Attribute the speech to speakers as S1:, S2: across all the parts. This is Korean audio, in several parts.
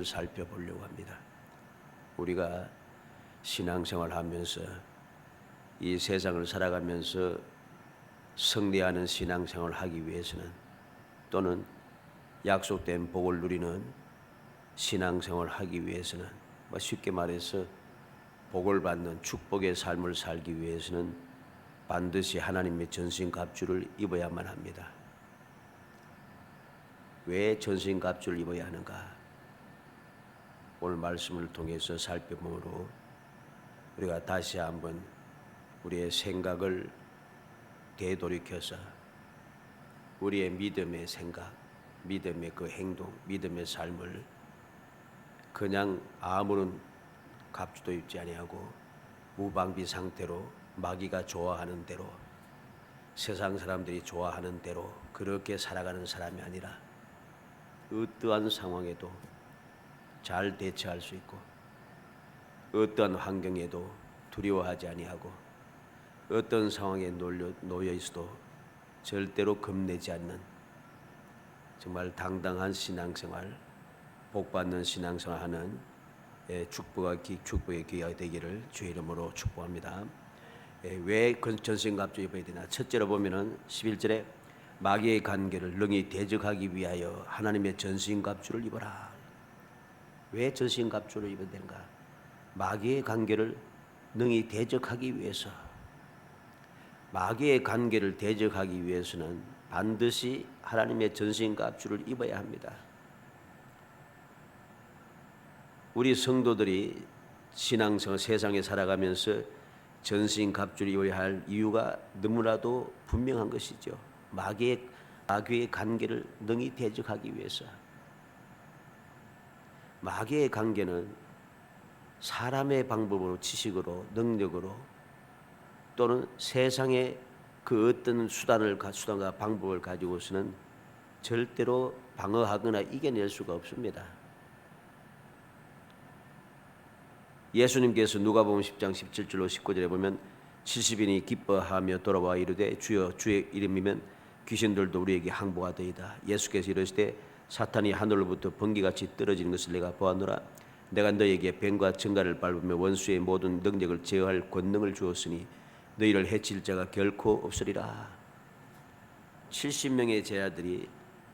S1: 살펴보려고 합니다. 우리가 신앙생활 하면서 이 세상을 살아가면서 승리하는 신앙생활을 하기 위해서는, 또는 약속된 복을 누리는 신앙생활을 하기 위해서는, 쉽게 말해서 복을 받는 축복의 삶을 살기 위해서는 반드시 하나님의 전신갑주를 입어야만 합니다. 왜 전신갑주를 입어야 하는가? 오늘 말씀을 통해서 살펴보므로 우리가 다시 한번 우리의 생각을 되돌이켜서 우리의 믿음의 생각, 믿음의 그 행동, 믿음의 삶을 그냥 아무런 갑주도 입지 아니하고 무방비 상태로 마귀가 좋아하는 대로, 세상 사람들이 좋아하는 대로 그렇게 살아가는 사람이 아니라 어떠한 상황에도 잘 대처할 수 있고, 어떠한 환경에도 두려워하지 아니하고, 어떤 상황에 놓여 있어도 절대로 겁내지 않는 정말 당당한 신앙생활, 복받는 신앙생활 하는 축복의 기회가 되기를 주의 이름으로 축복합니다. 왜 전신갑주 입어야 되나? 첫째로 보면은 11절에 마귀의 관계를 능히 대적하기 위하여 하나님의 전신갑주를 입어라. 왜 전신갑주를 입어야 되는가? 마귀의 관계를 능히 대적하기 위해서. 마귀의 관계를 대적하기 위해서는 반드시 하나님의 전신갑주를 입어야 합니다. 우리 성도들이 신앙생활 세상에 살아가면서 전신갑주를 입어야 할 이유가 너무나도 분명한 것이죠. 마귀의 관계를 능히 대적하기 위해서. 마귀의 관계는 사람의 방법으로, 지식으로, 능력으로, 또는 세상의 그 어떤 수단과 방법을 가지고서는 절대로 방어하거나 이겨낼 수가 없습니다. 예수님께서 누가복음 10장 17절로 19절에 보면 70인이 기뻐하며 돌아와 이르되 주여 주의 이름이면 귀신들도 우리에게 항복하더이다. 예수께서 이르시되 사탄이 하늘로부터 번개같이 떨어지는 것을 내가 보았노라. 내가 너에게 뱀과 정갈을 밟으며 원수의 모든 능력을 제어할 권능을 주었으니 너희를 해칠 자가 결코 없으리라. 70명의 제자들이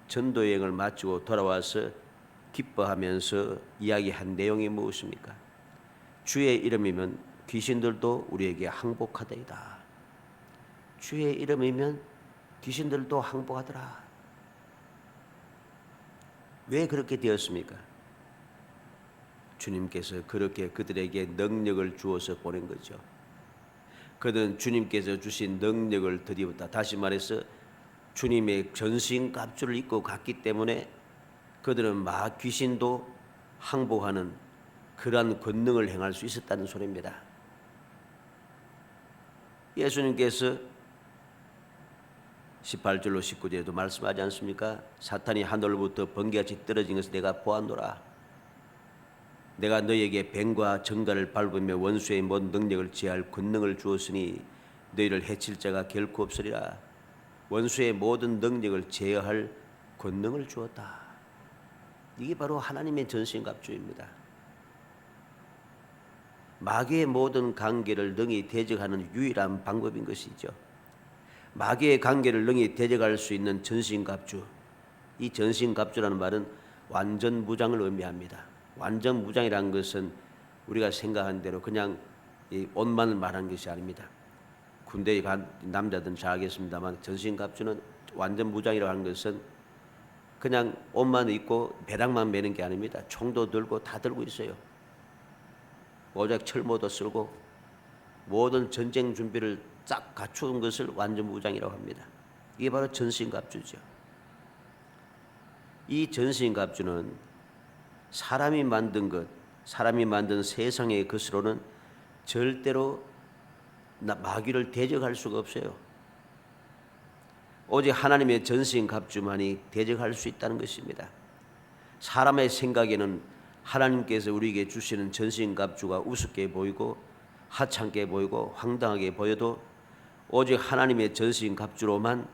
S1: 전도여행을 마치고 돌아와서 기뻐하면서 이야기한 내용이 무엇입니까? 주의 이름이면 귀신들도 우리에게 항복하더이다. 주의 이름이면 귀신들도 항복하더라. 왜 그렇게 되었습니까? 주님께서 그렇게 그들에게 능력을 주어서 보낸 거죠. 그들은 주님께서 주신 능력을 드디었다. 다시 말해서 주님의 전신갑주를 입고 갔기 때문에 그들은 귀신도 항복하는 그러한 권능을 행할 수 있었다는 소리입니다. 예수님께서 18절로 19절에도 말씀하지 않습니까? 사탄이 하늘로부터 번개같이 떨어진 것을 내가 보았노라. 내가 너희에게 뱀과 정갈을 밟으며 원수의 모든 능력을 제할 권능을 주었으니 너희를 해칠 자가 결코 없으리라. 원수의 모든 능력을 제어할 권능을 주었다. 이게 바로 하나님의 전신갑주입니다. 마귀의 모든 관계를 능히 대적하는 유일한 방법인 것이죠. 마귀의 관계를 능히 대적할 수 있는 전신갑주. 이 전신갑주라는 말은 완전 무장을 의미합니다. 완전 무장이라는 것은 우리가 생각한 대로 그냥 이 옷만을 말하는 것이 아닙니다. 군대에 간 남자들은 잘 알겠습니다만 전신갑주는 완전 무장이라고 하는 것은 그냥 옷만 입고 배낭만 매는 게 아닙니다. 총도 들고 다 들고 있어요. 오직 철모도 쓸고 모든 전쟁 준비를 쫙 갖춘 것을 완전 무장이라고 합니다. 이게 바로 전신갑주죠. 이 전신갑주는 사람이 만든 것, 사람이 만든 세상의 것으로는 절대로 마귀를 대적할 수가 없어요. 오직 하나님의 전신갑주만이 대적할 수 있다는 것입니다. 사람의 생각에는 하나님께서 우리에게 주시는 전신갑주가 우습게 보이고 하찮게 보이고 황당하게 보여도 오직 하나님의 전신갑주로만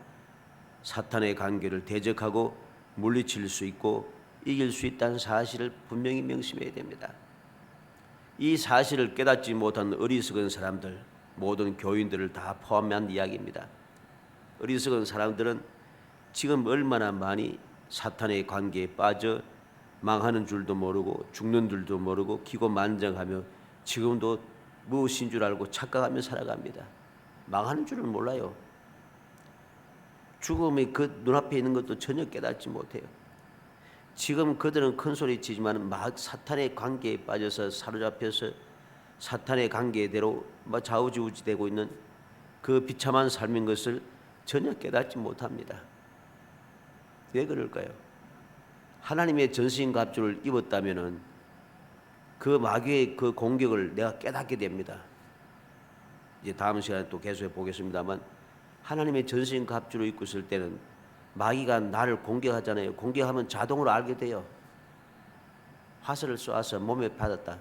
S1: 사탄의 관계를 대적하고 물리칠 수 있고 이길 수 있다는 사실을 분명히 명심해야 됩니다. 이 사실을 깨닫지 못한 어리석은 사람들, 모든 교인들을 다 포함한 이야기입니다. 어리석은 사람들은 지금 얼마나 많이 사탄의 관계에 빠져 망하는 줄도 모르고 죽는 줄도 모르고 기고만장하며 지금도 무엇인 줄 알고 착각하며 살아갑니다. 망하는 줄을 몰라요. 죽음이 그 눈앞에 있는 것도 전혀 깨닫지 못해요. 지금 그들은 큰 소리 치지만 막 사탄의 관계에 빠져서 사로잡혀서 사탄의 관계대로 좌우지우지되고 있는 그 비참한 삶인 것을 전혀 깨닫지 못합니다. 왜 그럴까요? 하나님의 전신갑주를 입었다면은 그 마귀의 그 공격을 내가 깨닫게 됩니다. 이제 다음 시간에 또 계속해 보겠습니다만, 하나님의 전신갑주를 입고 있을 때는 마귀가 나를 공격하잖아요. 공격하면 자동으로 알게 돼요. 화살을 쏘아서 몸에 받았다.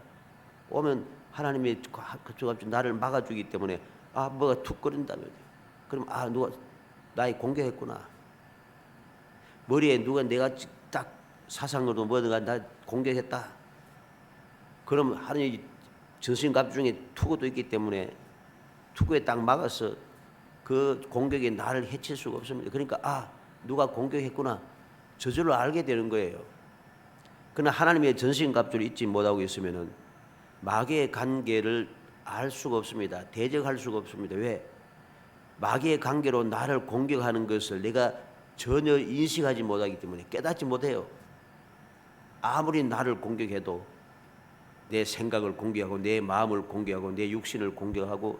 S1: 오면 하나님의 갑주 나를 막아주기 때문에 뭐가 툭 거린다며. 그럼 누가 나의 공격했구나. 머리에 누가 내가 딱 사상으로 뭐든가 나 공격했다. 그럼 하나님 전신갑주 중에 투구도 있기 때문에 투구에 딱 막아서 그 공격이 나를 해칠 수가 없습니다. 그러니까 누가 공격했구나. 저절로 알게 되는 거예요. 그러나 하나님의 전신갑주를 잊지 못하고 있으면은 마귀의 관계를 알 수가 없습니다. 대적할 수가 없습니다. 왜? 마귀의 관계로 나를 공격하는 것을 내가 전혀 인식하지 못하기 때문에 깨닫지 못해요. 아무리 나를 공격해도 내 생각을 공격하고 내 마음을 공격하고 내 육신을 공격하고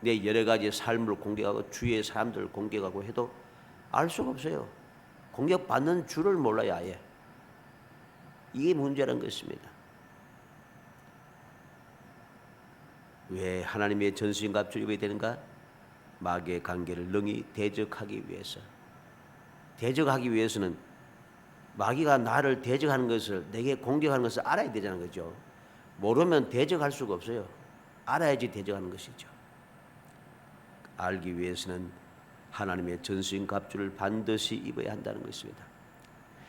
S1: 내 여러 가지 삶을 공격하고 주위의 사람들을 공격하고 해도 알 수가 없어요. 공격받는 줄을 몰라요. 아예. 이게 문제라는 것입니다. 왜 하나님의 전신갑주를 입어야 되는가? 마귀의 관계를 능히 대적하기 위해서. 대적하기 위해서는 마귀가 나를 대적하는 것을, 내게 공격하는 것을 알아야 되자는 거죠. 모르면 대적할 수가 없어요. 알아야지 대적하는 것이죠. 알기 위해서는 하나님의 전신갑주를 반드시 입어야 한다는 것입니다.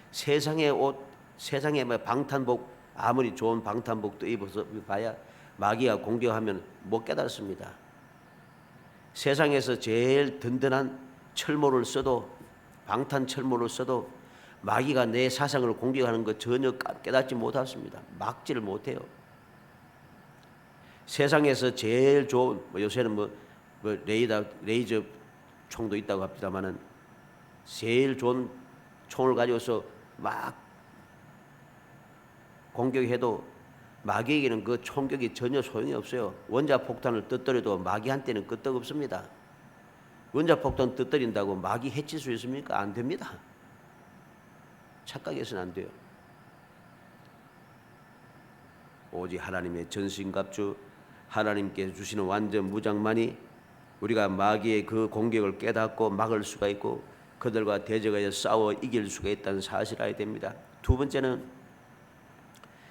S1: 세상의 옷, 세상의 방탄복, 아무리 좋은 방탄복도 입어서 봐야 마귀가 공격하면 못 깨닫습니다. 세상에서 제일 든든한 철모를 써도, 방탄 철모를 써도 마귀가 내 사상을 공격하는 것 전혀 깨닫지 못했습니다. 막지를 못해요. 세상에서 제일 좋은 요새는 레이저 총도 있다고 합니다만은 제일 좋은 총을 가지고서 막 공격해도 마귀에게는 그 총격이 전혀 소용이 없어요. 원자폭탄을 떠뜨려도 마귀한테는 끄떡없습니다. 원자폭탄 떠뜨린다고 마귀 해칠 수 있습니까? 안 됩니다. 착각해서는 안 돼요. 오직 하나님의 전신갑주, 하나님께 주시는 완전 무장만이 우리가 마귀의 그 공격을 깨닫고 막을 수가 있고 그들과 대적하여 싸워 이길 수가 있다는 사실을 알아야 됩니다. 두 번째는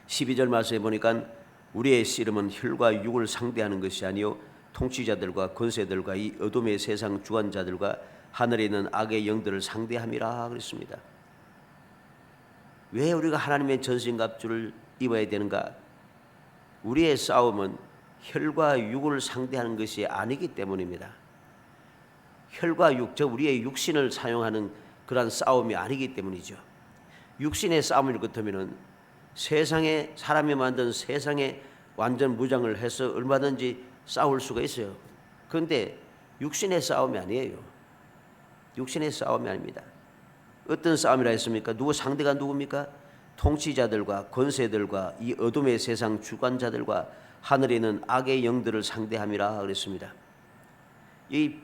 S1: 12절 말씀에 보니까 우리의 씨름은 혈과 육을 상대하는 것이 아니요 통치자들과 권세들과 이 어둠의 세상 주관자들과 하늘에 있는 악의 영들을 상대함이라 그랬습니다. 왜 우리가 하나님의 전신갑주를 입어야 되는가? 우리의 싸움은 혈과 육을 상대하는 것이 아니기 때문입니다. 혈과 육, 즉 우리의 육신을 사용하는 그러한 싸움이 아니기 때문이죠. 육신의 싸움일 같으면은 세상에 사람이 만든 세상에 완전 무장을 해서 얼마든지 싸울 수가 있어요. 그런데 육신의 싸움이 아니에요. 육신의 싸움이 아닙니다. 어떤 싸움이라 했습니까? 누구 상대가 누굽니까? 통치자들과 권세들과 이 어둠의 세상 주관자들과 하늘에 있는 악의 영들을 상대함이라 그랬습니다. 이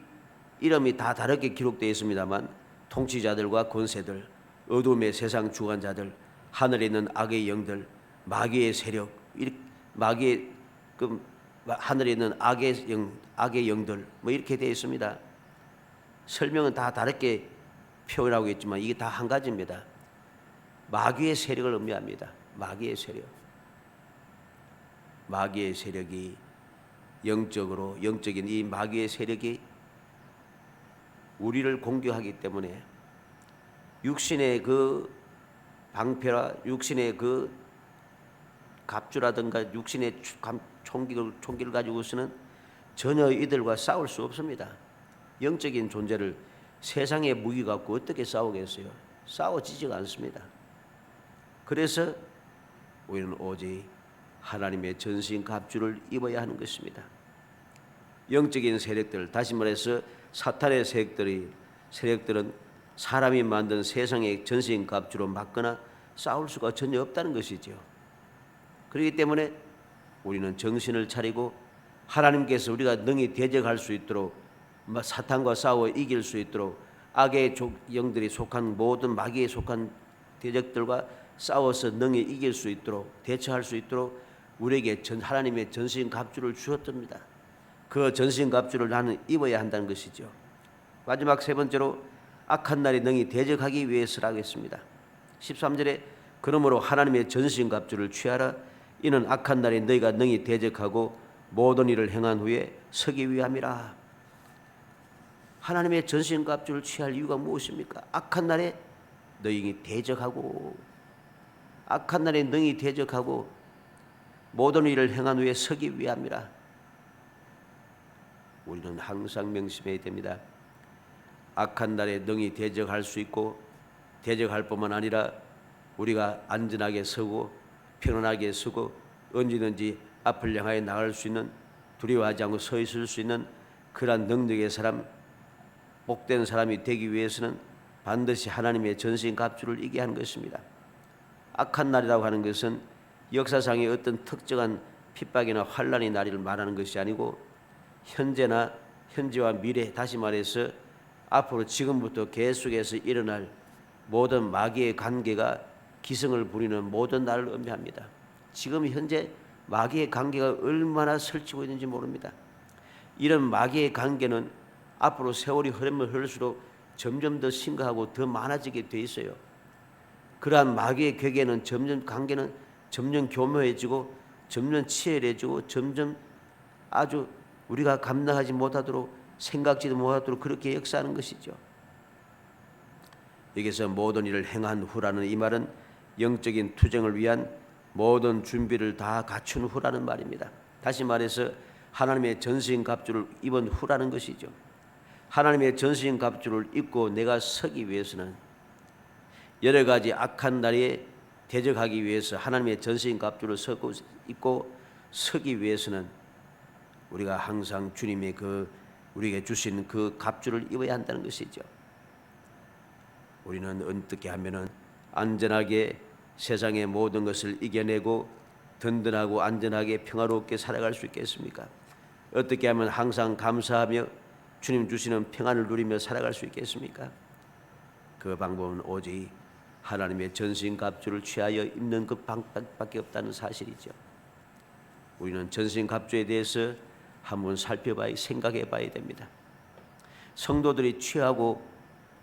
S1: 이름이 다 다르게 기록되어 있습니다만 통치자들과 권세들, 어둠의 세상 주관자들, 하늘에 있는 악의 영들, 마귀의 세력, 마귀의 하늘에 있는 악의 영들 이렇게 되어 있습니다. 설명은 다 다르게 표현하고 있지만 이게 다 한 가지입니다. 마귀의 세력을 의미합니다. 마귀의 세력. 마귀의 세력이 영적인 이 마귀의 세력이 우리를 공격하기 때문에 육신의 그 방패라 육신의 그 갑주라든가 육신의 총기를 가지고서는 전혀 이들과 싸울 수 없습니다. 영적인 존재를 세상의 무기 갖고 어떻게 싸우겠어요? 싸워지지가 않습니다. 그래서 우리는 오직 하나님의 전신 갑주를 입어야 하는 것입니다. 영적인 세력들, 다시 말해서 사탄의 세력들은 사람이 만든 세상의 전신 갑주로 막거나 싸울 수가 전혀 없다는 것이죠. 그렇기 때문에 우리는 정신을 차리고 하나님께서 우리가 능히 대적할 수 있도록 사탄과 싸워 이길 수 있도록 악의 영들이 속한 모든 마귀에 속한 대적들과 싸워서 능히 이길 수 있도록 대처할 수 있도록 우리에게 하나님의 전신 갑주를 주었답니다. 그 전신 갑주를 나는 입어야 한다는 것이죠. 마지막 세 번째로 악한 날에 능히 대적하기 위해서라고 했습니다. 13절에 그러므로 하나님의 전신 갑주를 취하라. 이는 악한 날에 너희가 능히 대적하고 모든 일을 행한 후에 서기 위함이라. 하나님의 전신 갑주를 취할 이유가 무엇입니까? 악한 날에 너희 대적하고 악한 날에 능히 대적하고 모든 일을 행한 후에 서기 위함이라. 우리는 항상 명심해야 됩니다. 악한 날에 능히 대적할 수 있고 대적할 뿐만 아니라 우리가 안전하게 서고 편안하게 서고 언제든지 앞을 향하여 나갈 수 있는 두려워하지 않고 서 있을 수 있는 그러한 능력의 사람, 복된 사람이 되기 위해서는 반드시 하나님의 전신 갑주를 이기게 하는 것입니다. 악한 날이라고 하는 것은 역사상의 어떤 특정한 핍박이나 환난의 날을 말하는 것이 아니고 현재와 미래, 다시 말해서 앞으로 지금부터 계속해서 일어날 모든 마귀의 관계가 기승을 부리는 모든 날을 의미합니다. 지금 현재 마귀의 관계가 얼마나 설치고 있는지 모릅니다. 이런 마귀의 관계는 앞으로 세월이 흐르면 흐를수록 점점 더 심각하고 더 많아지게 돼 있어요. 그러한 마귀의 관계는 점점 교묘해지고 점점 치열해지고 점점 아주 우리가 감당하지 못하도록 생각지도 못하도록 그렇게 역사하는 것이죠. 여기서 모든 일을 행한 후라는 이 말은 영적인 투쟁을 위한 모든 준비를 다 갖춘 후라는 말입니다. 다시 말해서 하나님의 전신 갑주를 입은 후라는 것이죠. 하나님의 전신 갑주를 입고 내가 서기 위해서는 여러 가지 악한 날에 대적하기 위해서 하나님의 전신 갑주를 입고 서기 위해서는 우리가 항상 주님의 우리에게 주신 그 갑주를 입어야 한다는 것이죠. 우리는 어떻게 하면은 안전하게 세상의 모든 것을 이겨내고 든든하고 안전하게 평화롭게 살아갈 수 있겠습니까? 어떻게 하면 항상 감사하며 주님 주시는 평안을 누리며 살아갈 수 있겠습니까? 그 방법은 오직 하나님의 전신 갑주를 취하여 입는 그 방법밖에 없다는 사실이죠. 우리는 전신 갑주에 대해서 한번 생각해 봐야 됩니다. 성도들이 취하고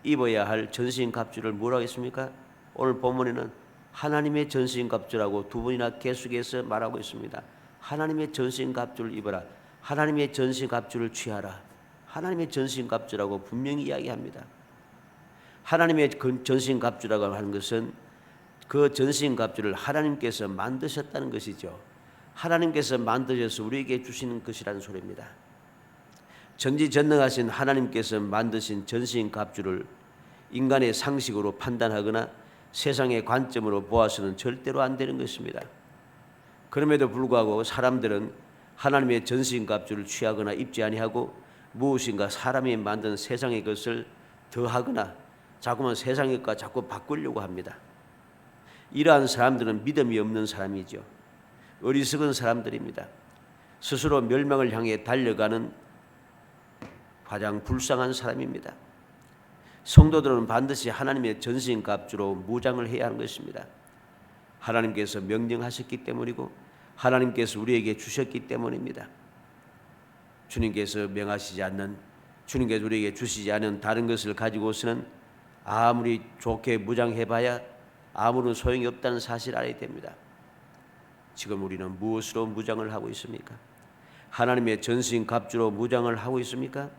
S1: 입어야 할 전신 갑주를 뭐라고 했습니까? 오늘 본문에는 하나님의 전신 갑주라고 두 번이나 계속해서 말하고 있습니다. 하나님의 전신 갑주를 입어라. 하나님의 전신 갑주를 취하라. 하나님의 전신 갑주라고 분명히 이야기합니다. 하나님의 전신 갑주라고 하는 것은 그 전신 갑주를 하나님께서 만드셨다는 것이죠. 하나님께서 만드셔서 우리에게 주시는 것이라는 소리입니다. 전지전능하신 하나님께서 만드신 전신 갑주를 인간의 상식으로 판단하거나 세상의 관점으로 보아서는 절대로 안 되는 것입니다. 그럼에도 불구하고 사람들은 하나님의 전신 갑주를 취하거나 입지 아니하고 무엇인가 사람이 만든 세상의 것을 더하거나 자꾸만 세상의 것과 자꾸 바꾸려고 합니다. 이러한 사람들은 믿음이 없는 사람이죠. 어리석은 사람들입니다. 스스로 멸망을 향해 달려가는 가장 불쌍한 사람입니다. 성도들은 반드시 하나님의 전신 갑주로 무장을 해야 하는 것입니다. 하나님께서 명령하셨기 때문이고 하나님께서 우리에게 주셨기 때문입니다. 주님께서 주님께서 우리에게 주시지 않은 다른 것을 가지고서는 아무리 좋게 무장해봐야 아무런 소용이 없다는 사실을 알아야 됩니다. 지금 우리는 무엇으로 무장을 하고 있습니까? 하나님의 전신 갑주로 무장을 하고 있습니까?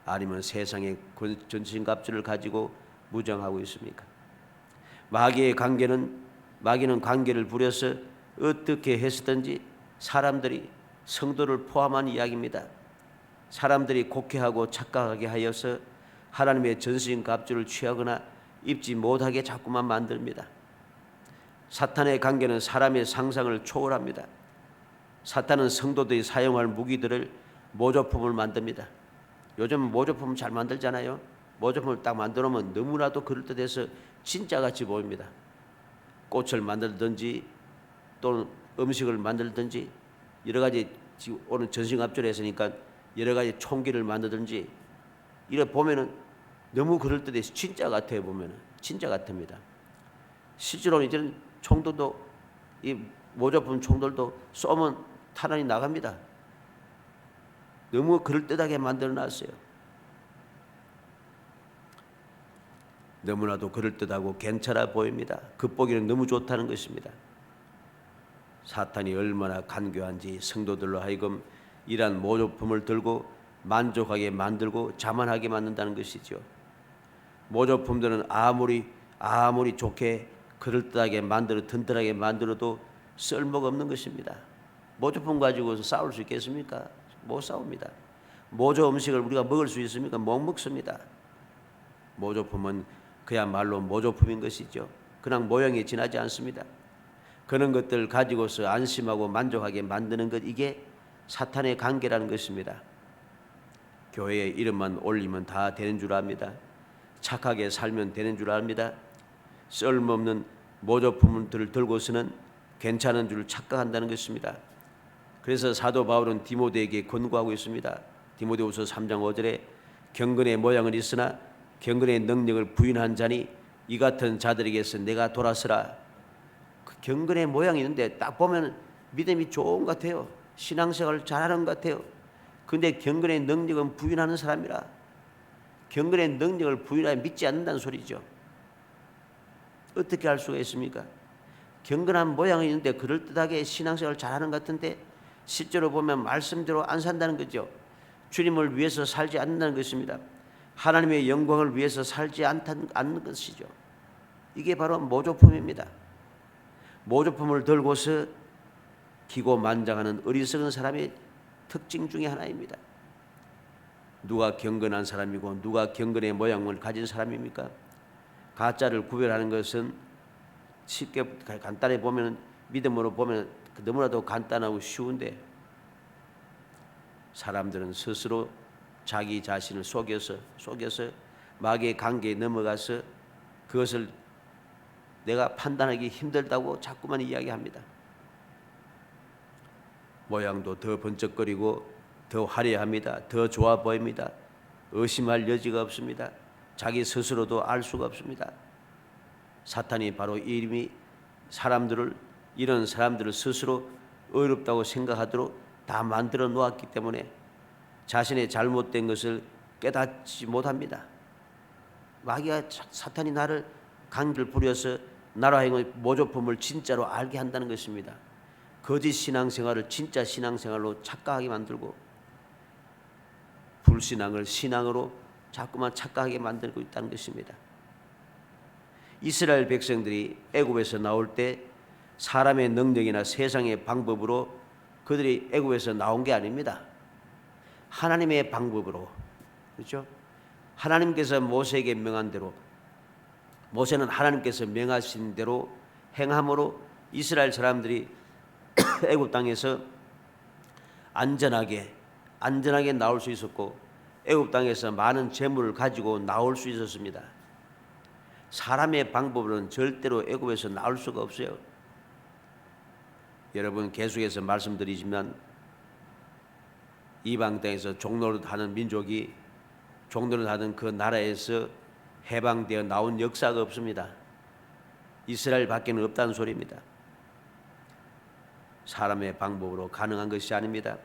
S1: 아니면 세상의 전신 갑주를 가지고 무장하고 있습니까? 마귀는 관계를 부려서 어떻게 했었든지 사람들이 성도를 포함한 이야기입니다. 사람들이 곡해하고 착각하게 하여서 하나님의 전신갑주를 취하거나 입지 못하게 자꾸만 만듭니다. 사탄의 관계는 사람의 상상을 초월합니다. 사탄은 성도들이 사용할 무기들을 모조품을 만듭니다. 요즘 모조품 잘 만들잖아요. 모조품을 딱 만들어 놓으면 너무나도 그럴듯해서 진짜같이 보입니다. 꽃을 만들든지 또는 음식을 만들든지 여러 가지, 지금 오늘 전신갑주를 했으니까 여러 가지 총기를 만들든지 이래 보면은 너무 그럴듯해서 진짜 같아요. 보면은 진짜 같습니다. 실제로는 이제는 총들도, 이 모조품 총들도 쏘면 탄환이 나갑니다. 너무 그럴듯하게 만들어놨어요. 너무나도 그럴듯하고 괜찮아 보입니다. 겉보기는 너무 좋다는 것입니다. 사탄이 얼마나 간교한지 성도들로 하여금 이러한 모조품을 들고 만족하게 만들고 자만하게 만든다는 것이죠. 모조품들은 아무리 좋게 그럴듯하게 만들어 튼튼하게 만들어도 쓸모가 없는 것입니다. 모조품 가지고서 싸울 수 있겠습니까? 못 싸웁니다. 모조 음식을 우리가 먹을 수 있습니까? 못 먹습니다. 모조품은 그야말로 모조품인 것이죠. 그냥 모양이 진하지 않습니다. 그런 것들 가지고서 안심하고 만족하게 만드는 것, 이게 사탄의 관계라는 것입니다. 교회에 이름만 올리면 다 되는 줄 압니다. 착하게 살면 되는 줄 압니다. 쓸모없는 모조품들을 들고서는 괜찮은 줄 착각한다는 것입니다. 그래서 사도 바울은 디모데에게 권고하고 있습니다. 디모데후서 3장 5절에 경건의 모양은 있으나 경건의 능력을 부인한 자니 이 같은 자들에게서 내가 돌아서라. 그 경건의 모양이 있는데 딱 보면 믿음이 좋은 것 같아요. 신앙생활을 잘하는 것 같아요. 그런데 경건의 능력은 부인하는 사람이라. 경건의 능력을 부인하여 믿지 않는다는 소리죠. 어떻게 할 수가 있습니까? 경건한 모양이 있는데 그럴듯하게 신앙생활을 잘하는 것 같은데 실제로 보면 말씀대로 안 산다는 거죠. 주님을 위해서 살지 않는다는 것입니다. 하나님의 영광을 위해서 살지 않는 것이죠. 이게 바로 모조품입니다. 모조품을 들고서 기고만장하는 어리석은 사람의 특징 중에 하나입니다. 누가 경건한 사람이고 누가 경건의 모양을 가진 사람입니까? 가짜를 구별하는 것은 쉽게 간단히 보면, 믿음으로 보면 너무나도 간단하고 쉬운데 사람들은 스스로 자기 자신을 속여서 마귀의 관계에 넘어가서 그것을 내가 판단하기 힘들다고 자꾸만 이야기합니다. 모양도 더 번쩍거리고 더 화려합니다. 더 좋아 보입니다. 의심할 여지가 없습니다. 자기 스스로도 알 수가 없습니다. 사탄이 바로 이미 이런 사람들을 스스로 어렵다고 생각하도록 다 만들어 놓았기 때문에 자신의 잘못된 것을 깨닫지 못합니다. 마귀가, 사탄이 나를 관계를 부려서 나로 하여금 모조품을 진짜로 알게 한다는 것입니다. 거짓 신앙생활을 진짜 신앙생활로 착각하게 만들고 불신앙을 신앙으로 자꾸만 착각하게 만들고 있다는 것입니다. 이스라엘 백성들이 애굽에서 나올 때 사람의 능력이나 세상의 방법으로 그들이 애굽에서 나온 게 아닙니다. 하나님의 방법으로, 그렇죠? 하나님께서 모세에게 명한 대로, 모세는 하나님께서 명하신 대로 행함으로 이스라엘 사람들이 애굽 땅에서 안전하게 나올 수 있었고 애굽 땅에서 많은 재물을 가지고 나올 수 있었습니다. 사람의 방법으로는 절대로 애굽에서 나올 수가 없어요. 여러분, 계속해서 말씀드리지만 이방 땅에서 종노릇하는 민족이 종노릇하는 그 나라에서 해방되어 나온 역사가 없습니다. 이스라엘 밖에는 없다는 소리입니다. 사람의 방법으로 가능한 것이 아닙니다.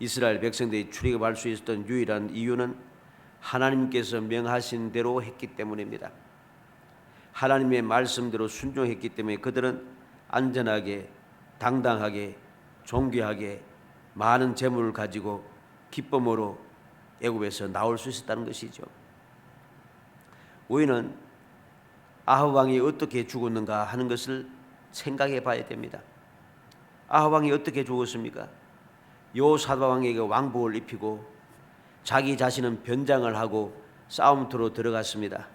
S1: 이스라엘 백성들이 출애굽할 수 있었던 유일한 이유는 하나님께서 명하신 대로 했기 때문입니다. 하나님의 말씀대로 순종했기 때문에 그들은 안전하게, 당당하게, 존귀하게 많은 재물을 가지고 기쁨으로 애굽에서 나올 수 있었다는 것이죠. 우리는 아합 왕이 어떻게 죽었는가 하는 것을 생각해 봐야 됩니다. 아합 왕이 어떻게 죽었습니까? 여호사밧 왕에게 왕복을 입히고 자기 자신은 변장을 하고 싸움터로 들어갔습니다.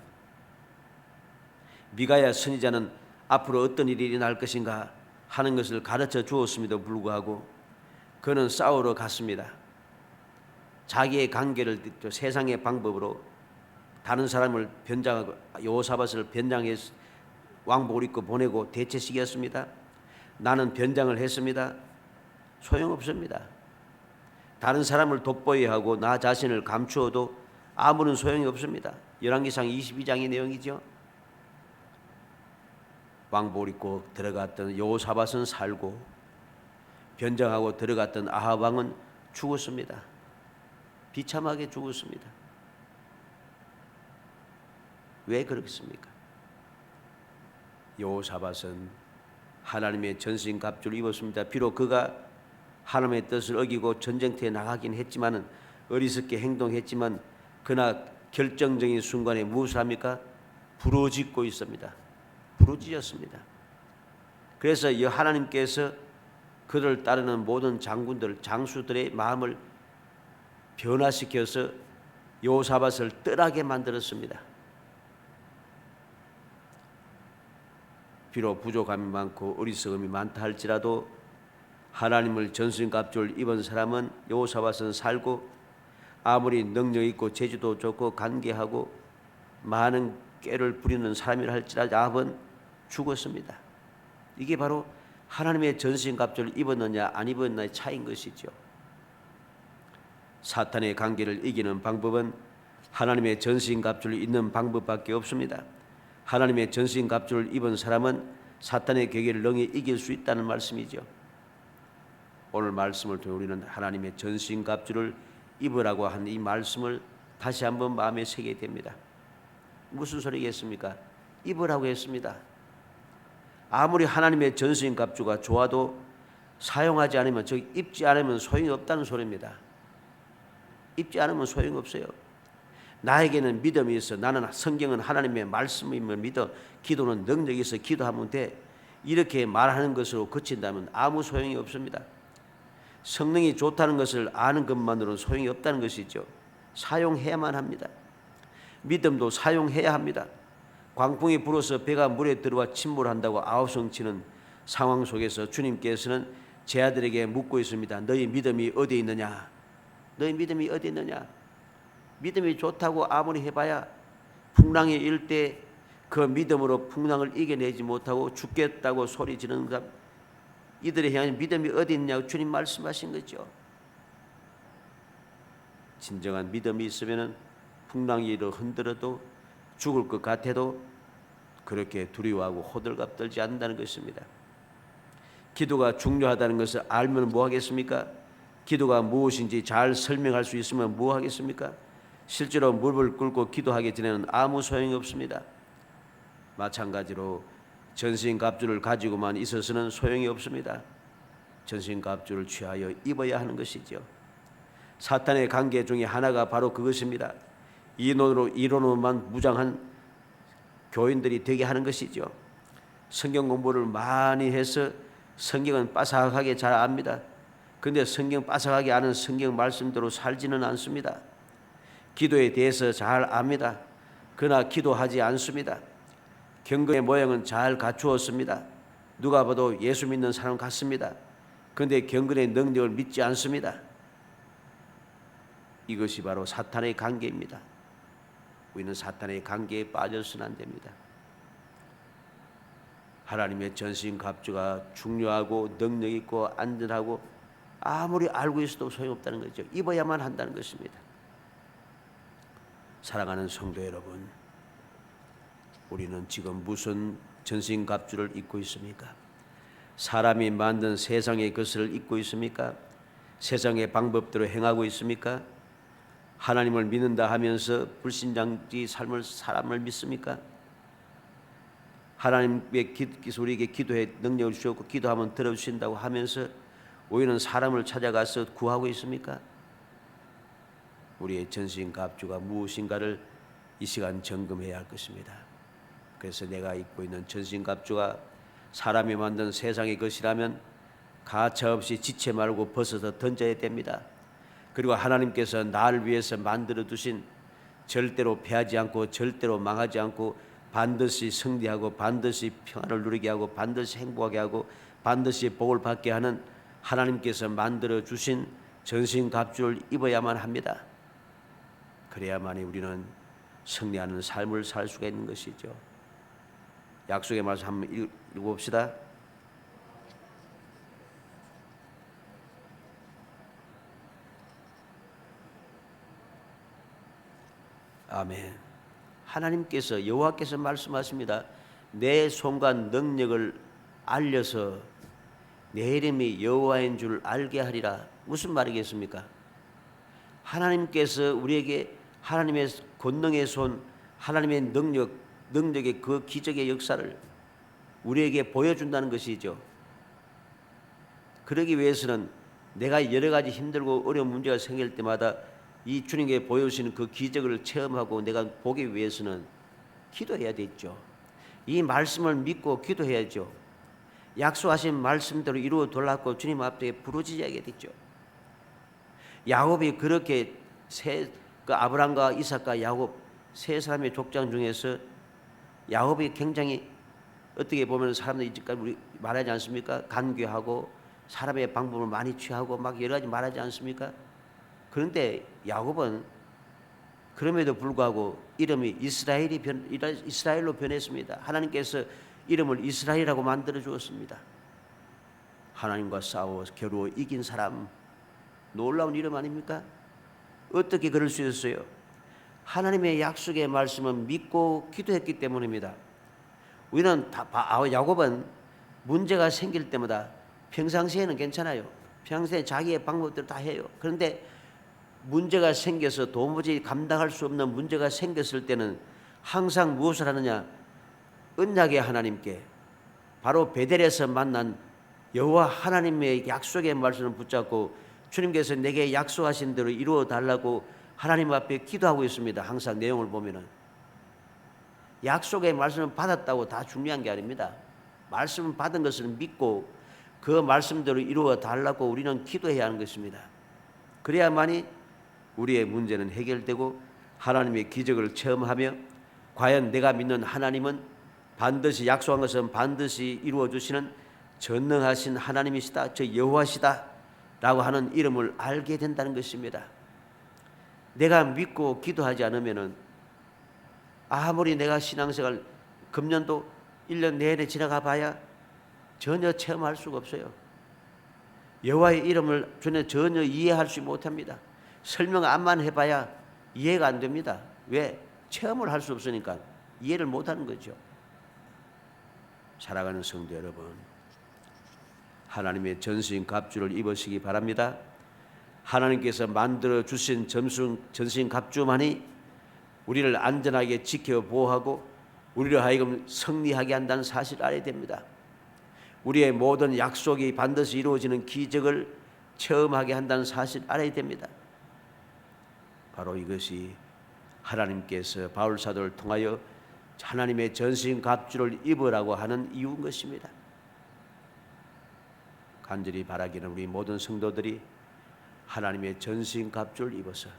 S1: 미가야 선지자는 앞으로 어떤 일이 일어날 것인가 하는 것을 가르쳐 주었음에도 불구하고 그는 싸우러 갔습니다. 자기의 관계를 세상의 방법으로 다른 사람을 변장하고 여호사밧을 변장해서 왕복을 입고 보내고 대체시켰습니다. 나는 변장을 했습니다. 소용없습니다. 다른 사람을 돋보여야 하고 나 자신을 감추어도 아무런 소용이 없습니다. 열왕기상 22장의 내용이죠. 왕복을 입고 들어갔던 여호사밧은 살고 변장하고 들어갔던 아합 왕은 죽었습니다. 비참하게 죽었습니다. 왜 그렇습니까? 여호사밧은 하나님의 전신갑주를 입었습니다. 비록 그가 하나님의 뜻을 어기고 전쟁터에 나가긴 했지만은 어리석게 행동했지만 그러나 결정적인 순간에 무엇을 합니까? 부르짖고 있습니다. 부르짖었습니다. 그래서 하나님께서 그를 따르는 모든 장군들, 장수들의 마음을 변화시켜서 여호사밧을 떠나게 만들었습니다. 비록 부족함이 많고 어리석음이 많다 할지라도 하나님을 전신갑주를 입은 사람은 여호사밧은 살고 아무리 능력 있고 재주도 좋고 간계하고 많은 꾀를 부리는 사람이라 할지라도 아합은 죽었습니다. 이게 바로 하나님의 전신갑주를 입었느냐 안 입었느냐의 차이인 것이죠. 사탄의 관계를 이기는 방법은 하나님의 전신갑주를 입는 방법밖에 없습니다. 하나님의 전신갑주를 입은 사람은 사탄의 계계를 능히 이길 수 있다는 말씀이죠. 오늘 말씀을 통해 우리는 하나님의 전신갑주를 입으라고 한 이 말씀을 다시 한번 마음에 새게 됩니다. 무슨 소리겠습니까? 입으라고 했습니다. 아무리 하나님의 전신갑주가 좋아도 사용하지 않으면, 즉 입지 않으면 소용이 없다는 소리입니다. 입지 않으면 소용이 없어요. 나에게는 믿음이 있어. 나는 성경은 하나님의 말씀임을 믿어. 기도는 능력이 있어. 기도하면 돼. 이렇게 말하는 것으로 그친다면 아무 소용이 없습니다. 성령이 좋다는 것을 아는 것만으로는 소용이 없다는 것이죠. 사용해야만 합니다. 믿음도 사용해야 합니다. 광풍이 불어서 배가 물에 들어와 침몰한다고 아우성치는 상황 속에서 주님께서는 제 아들에게 묻고 있습니다. 너희 믿음이 어디에 있느냐? 너희 믿음이 어디에 있느냐? 믿음이 좋다고 아무리 해봐야 풍랑이 일 때 그 믿음으로 풍랑을 이겨내지 못하고 죽겠다고 소리 지르는 사람, 이들에 향한 믿음이 어디 있냐고 주님 말씀하신 거죠. 진정한 믿음이 있으면 풍랑이 흔들어도 죽을 것 같아도 그렇게 두려워하고 호들갑 떨지 않는다는 것입니다. 기도가 중요하다는 것을 알면 뭐 하겠습니까? 기도가 무엇인지 잘 설명할 수 있으면 뭐 하겠습니까? 실제로 무릎을 꿇고 기도하기 전에는 아무 소용이 없습니다. 마찬가지로 전신갑주를 가지고만 있어서는 소용이 없습니다. 전신갑주를 취하여 입어야 하는 것이죠. 사탄의 관계 중에 하나가 바로 그것입니다. 이론으로만 무장한 교인들이 되게 하는 것이죠. 성경 공부를 많이 해서 성경은 빠삭하게 잘 압니다. 그런데 성경 빠삭하게 아는 성경 말씀대로 살지는 않습니다. 기도에 대해서 잘 압니다. 그러나 기도하지 않습니다. 경건의 모양은 잘 갖추었습니다. 누가 봐도 예수 믿는 사람 같습니다. 그런데 경건의 능력을 믿지 않습니다. 이것이 바로 사탄의 관계입니다. 우리는 사탄의 관계에 빠져서는 안 됩니다. 하나님의 전신갑주가 중요하고 능력 있고 안전하고 아무리 알고 있어도 소용없다는 거죠. 입어야만 한다는 것입니다. 사랑하는 성도 여러분, 우리는 지금 무슨 전신갑주를 입고 있습니까? 사람이 만든 세상의 것을 입고 있습니까? 세상의 방법대로 행하고 있습니까? 하나님을 믿는다 하면서 불신자의 사람을 믿습니까? 하나님의 우리에게 기도의 능력을 주셨고 기도하면 들어주신다고 하면서 우리는 사람을 찾아가서 구하고 있습니까? 우리의 전신갑주가 무엇인가를 이 시간 점검해야 할 것입니다. 그래서 내가 입고 있는 전신갑주가 사람이 만든 세상의 것이라면 가차없이 지체 말고 벗어서 던져야 됩니다. 그리고 하나님께서 나를 위해서 만들어 두신 절대로 패하지 않고 절대로 망하지 않고 반드시 승리하고 반드시 평안을 누리게 하고 반드시 행복하게 하고 반드시 복을 받게 하는 하나님께서 만들어 주신 전신갑주를 입어야만 합니다. 그래야만이 우리는 승리하는 삶을 살 수가 있는 것이죠. 약속의 말씀 한번 읽어봅시다. 아멘. 하나님께서 여호와께서 말씀하십니다. 내 손과 능력을 알려서 내 이름이 여호와인 줄 알게 하리라. 무슨 말이겠습니까? 하나님께서 우리에게 하나님의 권능의 손, 하나님의 능력의 그 기적의 역사를 우리에게 보여준다는 것이죠. 그러기 위해서는 내가 여러 가지 힘들고 어려운 문제가 생길 때마다 이 주님께 보여주시는 그 기적을 체험하고 내가 보기 위해서는 기도해야 되죠. 이 말씀을 믿고 기도해야죠. 약속하신 말씀대로 이루어 달라고 주님 앞에 부르짖어야 되죠. 야곱이 그렇게 아브람과 이삭과 야곱 세 사람의 족장 중에서 야곱이 굉장히 어떻게 보면 사람들이 이제까지 우리 말하지 않습니까? 간교하고 사람의 방법을 많이 취하고 막 여러 가지 말하지 않습니까? 그런데 야곱은 그럼에도 불구하고 이름이 이스라엘로 변했습니다. 하나님께서 이름을 이스라엘이라고 만들어 주었습니다. 하나님과 싸워 겨루어 이긴 사람, 놀라운 이름 아닙니까? 어떻게 그럴 수 있었어요? 하나님의 약속의 말씀을 믿고 기도했기 때문입니다. 우리는 야곱은 문제가 생길 때마다 평상시에는 괜찮아요. 평소에 자기의 방법대로 다 해요. 그런데 문제가 생겨서 도무지 감당할 수 없는 문제가 생겼을 때는 항상 무엇을 하느냐? 언약의 하나님께 바로 베델에서 만난 여호와 하나님의 약속의 말씀을 붙잡고 주님께서 내게 약속하신 대로 이루어 달라고 하나님 앞에 기도하고 있습니다. 항상 내용을 보면은 약속의 말씀을 받았다고 다 중요한 게 아닙니다. 말씀을 받은 것을 믿고 그 말씀대로 이루어 달라고 우리는 기도해야 하는 것입니다. 그래야만이 우리의 문제는 해결되고 하나님의 기적을 체험하며 과연 내가 믿는 하나님은 반드시 약속한 것은 반드시 이루어 주시는 전능하신 하나님이시다, 저 여호와시다 라고 하는 이름을 알게 된다는 것입니다. 내가 믿고 기도하지 않으면은 아무리 내가 신앙생활 금년도 1년 내내 지나가 봐야 전혀 체험할 수가 없어요. 여호와의 이름을 전혀 이해할 수 못합니다. 설명 암만 해봐야 이해가 안 됩니다. 왜? 체험을 할 수 없으니까 이해를 못하는 거죠. 사랑하는 성도 여러분, 하나님의 전신 갑주를 입으시기 바랍니다. 하나님께서 만들어 주신 전신 갑주만이 우리를 안전하게 지켜 보호하고 우리를 하여금 승리하게 한다는 사실을 알아야 됩니다. 우리의 모든 약속이 반드시 이루어지는 기적을 체험하게 한다는 사실을 알아야 됩니다. 바로 이것이 하나님께서 바울 사도를 통하여 하나님의 전신 갑주를 입으라고 하는 이유인 것입니다. 간절히 바라기는 우리 모든 성도들이 하나님의 전신 갑주를 입어서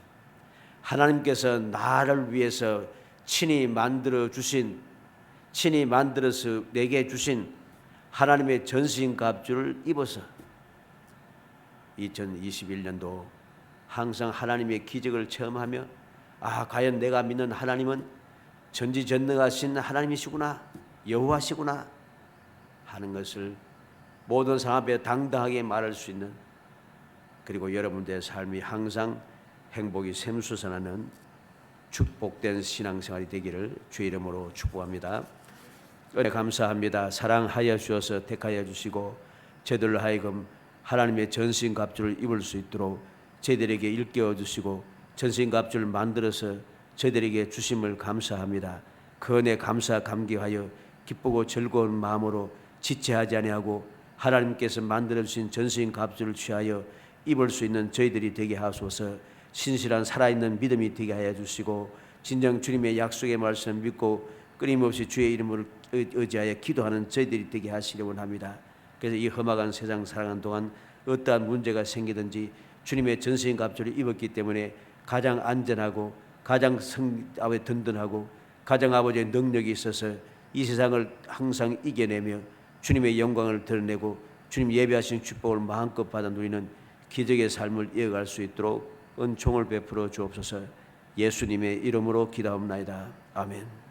S1: 하나님께서 나를 위해서 친히 만들어서 내게 주신 하나님의 전신 갑주를 입어서 2021년도 항상 하나님의 기적을 체험하며 과연 내가 믿는 하나님은 전지전능하신 하나님이시구나, 여호와시구나 하는 것을 모든 사람 앞에 당당하게 말할 수 있는, 그리고 여러분들의 삶이 항상 행복이 샘솟아나는 축복된 신앙생활이 되기를 주의 이름으로 축복합니다. 은혜 감사합니다. 사랑하여 주셔서 택하여 주시고 저들로 하여금 하나님의 전신갑주를 입을 수 있도록 저희들에게 일깨워 주시고 전신갑주를 만들어서 저희들에게 주심을 감사합니다. 그 은혜 감사 감격하여 기쁘고 즐거운 마음으로 지체하지 아니하고 하나님께서 만들어 주신 전신갑주를 취하여 입을 수 있는 저희들이 되게 하소서. 신실한 살아있는 믿음이 되게 하여 주시고 진정 주님의 약속의 말씀을 믿고 끊임없이 주의 이름을 의지하여 기도하는 저희들이 되게 하시려 원합니다. 그래서 이 험악한 세상 살아가는 동안 어떠한 문제가 생기든지 주님의 전신갑주를 입었기 때문에 가장 안전하고 가장 든든하고 가장 아버지의 능력이 있어서 이 세상을 항상 이겨내며 주님의 영광을 드러내고 주님 예배하신 축복을 마음껏 받아 누리는 기적의 삶을 이어갈 수 있도록 은총을 베풀어 주옵소서. 예수님의 이름으로 기도합나이다. 아멘.